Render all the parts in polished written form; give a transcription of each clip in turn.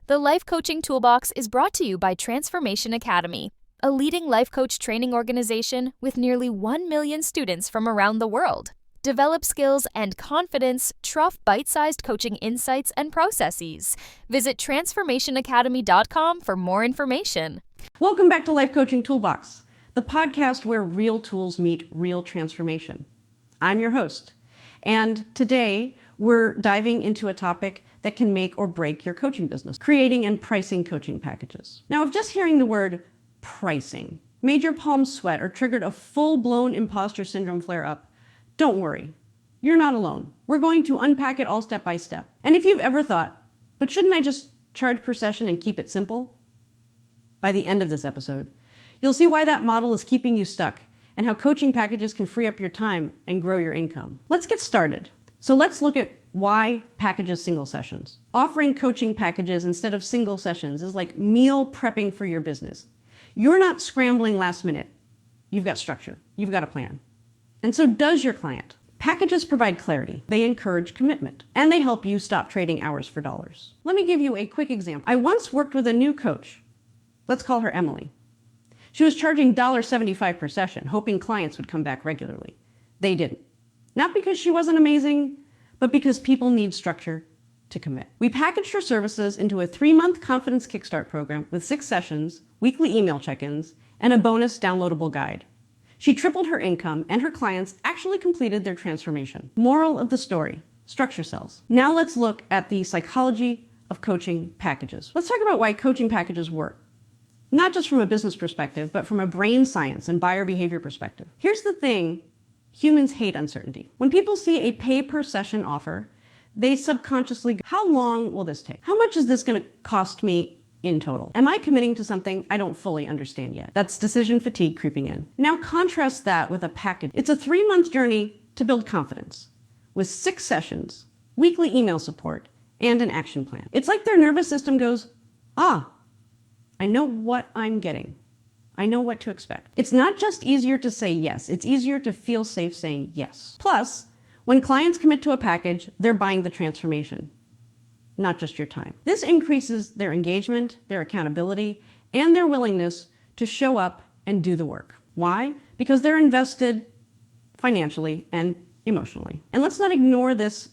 The Life Coaching Toolbox is brought to you by Transformation Academy, a leading life coach training organization with nearly 1 million students from around the world. Develop skills and confidence, truff bite-sized coaching insights and processes. Visit transformationacademy.com for more information. Welcome back to Life Coaching Toolbox, the podcast where real tools meet real transformation. I'm your host, and today we're diving into a topic that can make or break your coaching business, creating and pricing coaching packages. Now, if just hearing the word pricing made your palms sweat or triggered a full-blown imposter syndrome flare-up, don't worry, you're not alone. We're going to unpack it all step by step. And if you've ever thought, but shouldn't I just charge per session and keep it simple? By the end of this episode, you'll see why that model is keeping you stuck and how coaching packages can free up your time and grow your income. Let's get started. So let's look at why packages single sessions. Offering coaching packages instead of single sessions is like meal prepping for your business. You're not scrambling last minute. You've got structure. You've got a plan. And so does your client. Packages provide clarity. They encourage commitment. And they help you stop trading hours for dollars. Let me give you a quick example. I once worked with a new coach. Let's call her Emily. She was charging $1.75 per session, hoping clients would come back regularly. They didn't. Not because she wasn't amazing, but because people need structure to commit. We packaged her services into a 3-month confidence kickstart program with 6 sessions, weekly email check-ins, and a bonus downloadable guide. She tripled her income, and her clients actually completed their transformation. Moral of the story, structure sells. Now let's look at the psychology of coaching packages. Let's talk about why coaching packages work. Not just from a business perspective, but from a brain science and buyer behavior perspective. Here's the thing. Humans hate uncertainty. When people see a pay per session offer, they subconsciously go, how long will this take? How much is this going to cost me in total? Am I committing to something I don't fully understand yet? That's decision fatigue creeping in. Now contrast that with a package. It's a 3-month journey to build confidence with 6 sessions, weekly email support, and an action plan. It's like their nervous system goes, I know what I'm getting. I know what to expect. It's not just easier to say yes, it's easier to feel safe saying yes. Plus, when clients commit to a package, they're buying the transformation, not just your time. This increases their engagement, their accountability, and their willingness to show up and do the work. Why? Because they're invested financially and emotionally. And let's not ignore this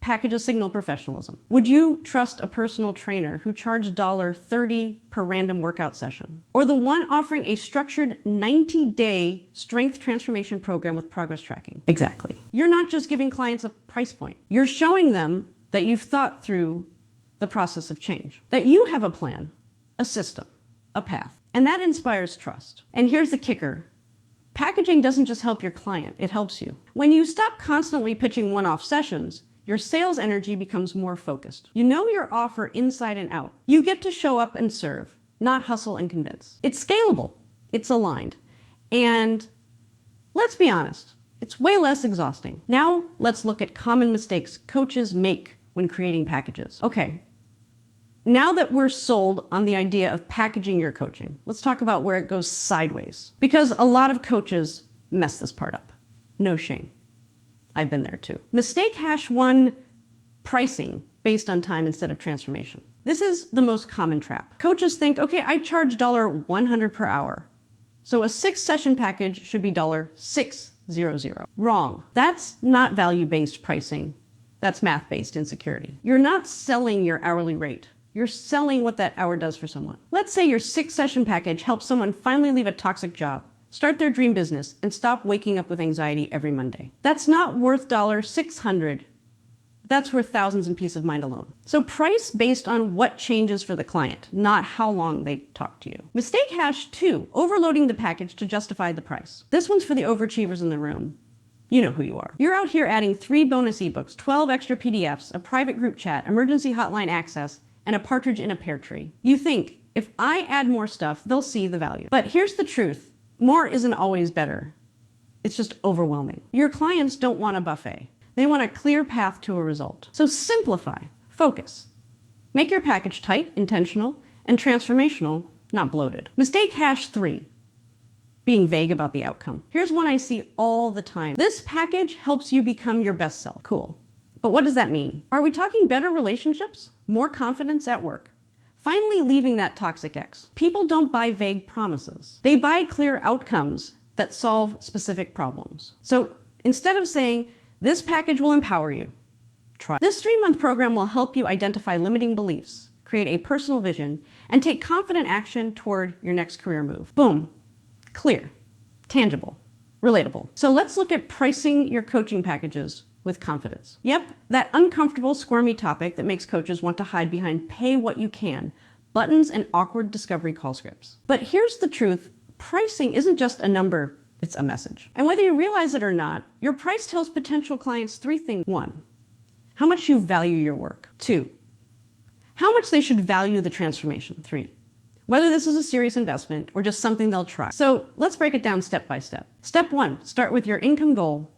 packages signal professionalism. Would you trust a personal trainer who charged $30 per random workout session? Or the one offering a structured 90-day strength transformation program with progress tracking? Exactly. You're not just giving clients a price point. You're showing them that you've thought through the process of change, that you have a plan, a system, a path, and that inspires trust. And here's the kicker. Packaging doesn't just help your client, it helps you. When you stop constantly pitching one-off sessions, your sales energy becomes more focused. You know your offer inside and out. You get to show up and serve, not hustle and convince. It's scalable, it's aligned, and let's be honest, it's way less exhausting. Now let's look at common mistakes coaches make when creating packages. Okay, now that we're sold on the idea of packaging your coaching, let's talk about where it goes sideways. Because a lot of coaches mess this part up. No shame. I've been there too. Mistake #1, pricing based on time instead of transformation. This is the most common trap. Coaches think, okay, I charge $100 per hour. So a 6-session package should be $600. Wrong. That's not value-based pricing. That's math-based insecurity. You're not selling your hourly rate. You're selling what that hour does for someone. Let's say your 6-session package helps someone finally leave a toxic job, start their dream business, and stop waking up with anxiety every Monday. That's not worth $600. That's worth thousands in peace of mind alone. So price based on what changes for the client, not how long they talk to you. Mistake #2, overloading the package to justify the price. This one's for the overachievers in the room. You know who you are. You're out here adding 3 bonus ebooks, 12 extra PDFs, a private group chat, emergency hotline access, and a partridge in a pear tree. You think, if I add more stuff, they'll see the value. But here's the truth. More isn't always better. It's just overwhelming. Your clients don't want a buffet. They want a clear path to a result. So simplify, focus. Make your package tight, intentional, and transformational, not bloated. Mistake #3, being vague about the outcome. Here's one I see all the time. This package helps you become your best self. Cool. But what does that mean? Are we talking better relationships? More confidence at work? Finally, leaving that toxic ex. People don't buy vague promises. They buy clear outcomes that solve specific problems. So instead of saying, this package will empower you, try. This 3-month program will help you identify limiting beliefs, create a personal vision, and take confident action toward your next career move. Boom. Clear, tangible, relatable. So let's look at pricing your coaching packages with confidence. Yep, that uncomfortable, squirmy topic that makes coaches want to hide behind pay what you can, buttons and awkward discovery call scripts. But here's the truth. Pricing isn't just a number, it's a message. And whether you realize it or not, your price tells potential clients 3 things. 1, how much you value your work. 2, how much they should value the transformation. 3, whether this is a serious investment or just something they'll try. So let's break it down step by step. Step 1, start with your income goal.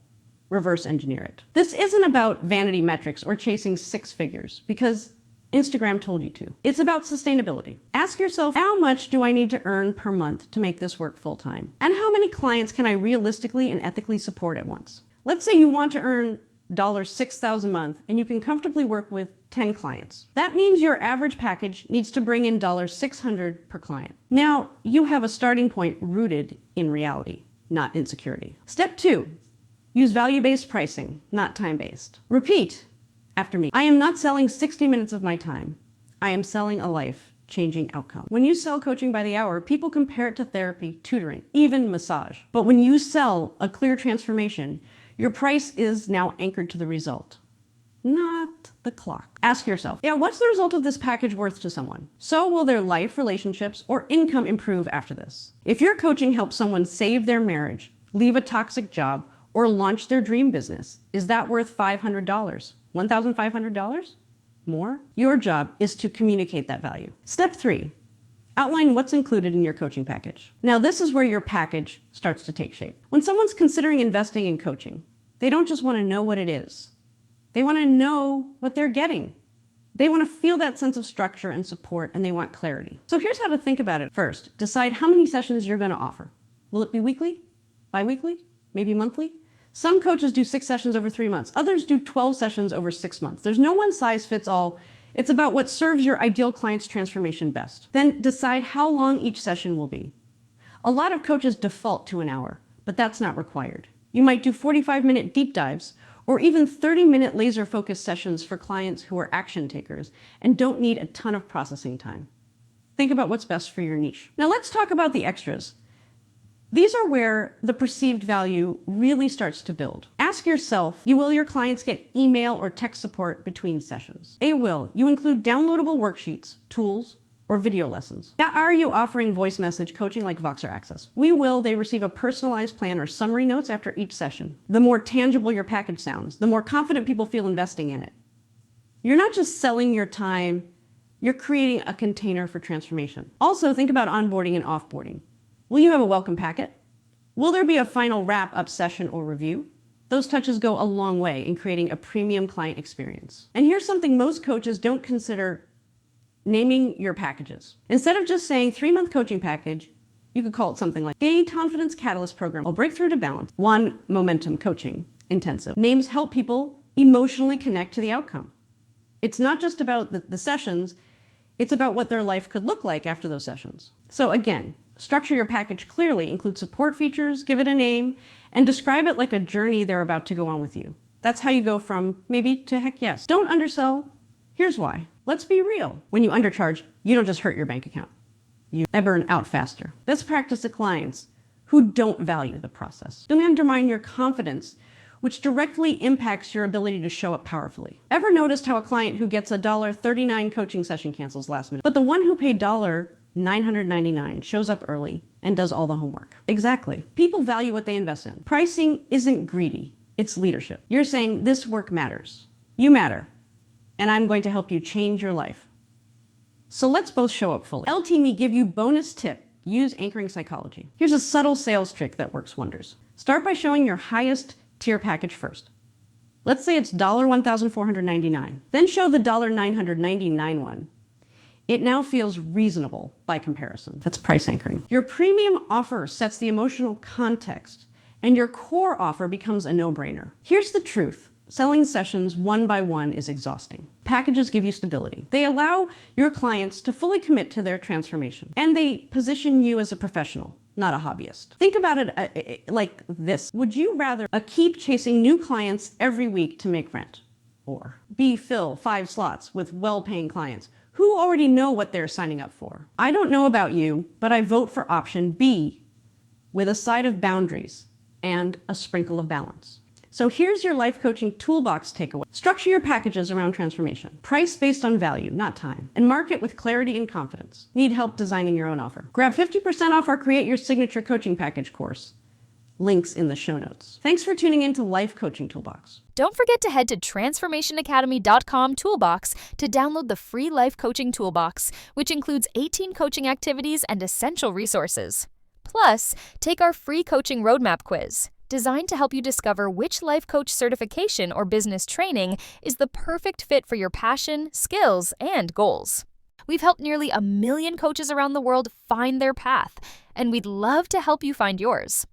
Reverse engineer it. This isn't about vanity metrics or chasing 6 figures because Instagram told you to. It's about sustainability. Ask yourself, how much do I need to earn per month to make this work full time? And how many clients can I realistically and ethically support at once? Let's say you want to earn $6,000 a month and you can comfortably work with 10 clients. That means your average package needs to bring in $600 per client. Now, you have a starting point rooted in reality, not insecurity. Step 2, use value-based pricing, not time-based. Repeat after me. I am not selling 60 minutes of my time. I am selling a life-changing outcome. When you sell coaching by the hour, people compare it to therapy, tutoring, even massage. But when you sell a clear transformation, your price is now anchored to the result, not the clock. Ask yourself, what's the result of this package worth to someone? So will their life, relationships, or income improve after this? If your coaching helps someone save their marriage, leave a toxic job, or launch their dream business, is that worth $500? $1,500? More? Your job is to communicate that value. Step 3, outline what's included in your coaching package. Now, this is where your package starts to take shape. When someone's considering investing in coaching, they don't just want to know what it is. They want to know what they're getting. They want to feel that sense of structure and support, and they want clarity. So here's how to think about it. First, decide how many sessions you're going to offer. Will it be weekly? Bi-weekly? Maybe monthly? Some coaches do 6 sessions over 3 months. Others do 12 sessions over 6 months. There's no one size fits all. It's about what serves your ideal client's transformation best. Then decide how long each session will be. A lot of coaches default to an hour, but that's not required. You might do 45-minute deep dives or even 30-minute laser-focused sessions for clients who are action takers and don't need a ton of processing time. Think about what's best for your niche. Now let's talk about the extras. These are where the perceived value really starts to build. Ask yourself, will your clients get email or text support between sessions? Will you include downloadable worksheets, tools, or video lessons? Now, are you offering voice message coaching like Voxer Access? Will they receive a personalized plan or summary notes after each session? The more tangible your package sounds, the more confident people feel investing in it. You're not just selling your time, you're creating a container for transformation. Also, think about onboarding and offboarding. Will you have a welcome packet? Will there be a final wrap-up session or review? Those touches go a long way in creating a premium client experience. And here's something most coaches don't consider: naming your packages. Instead of just saying 3-month coaching package, you could call it something like a Confidence Catalyst Program, a Breakthrough to Balance, 1 Momentum Coaching Intensive. Names help people emotionally connect to the outcome. It's not just about the sessions, it's about what their life could look like after those sessions. So again, structure your package clearly, include support features, give it a name, and describe it like a journey they're about to go on with you. That's how you go from maybe to heck yes. Don't undersell. Here's why. Let's be real. When you undercharge, you don't just hurt your bank account. You burn out faster. Best practice at clients who don't value the process. Don't undermine your confidence, which directly impacts your ability to show up powerfully. Ever noticed how a client who gets a $39 coaching session cancels last minute, but the one who paid $999 shows up early and does all the homework? Exactly. People value what they invest in. Pricing isn't greedy, it's leadership. You're saying this work matters. You matter, and I'm going to help you change your life. So let's both show up fully. LTMe give you bonus tip: use anchoring psychology. Here's a subtle sales trick that works wonders. Start by showing your highest tier package first. Let's say it's $1,499. Then show the $999 one. It now feels reasonable by comparison. That's price anchoring. Your premium offer sets the emotional context, and your core offer becomes a no-brainer. Here's the truth. Selling sessions one by one is exhausting. Packages give you stability. They allow your clients to fully commit to their transformation, and they position you as a professional, not a hobbyist. Think about it like this. Would you rather keep chasing new clients every week to make rent, or fill 5 slots with well-paying clients who already know what they're signing up for? I don't know about you, but I vote for option B, with a side of boundaries and a sprinkle of balance. So here's your life coaching toolbox takeaway. Structure your packages around transformation. Price based on value, not time. And market with clarity and confidence. Need help designing your own offer? Grab 50% off our Create Your Signature Coaching Package course. Links in the show notes. Thanks for tuning in to Life Coaching Toolbox. Don't forget to head to transformationacademy.com/toolbox to download the free Life Coaching Toolbox, which includes 18 coaching activities and essential resources. Plus, take our free coaching roadmap quiz, designed to help you discover which life coach certification or business training is the perfect fit for your passion, skills, and goals. We've helped nearly 1 million coaches around the world find their path, and we'd love to help you find yours.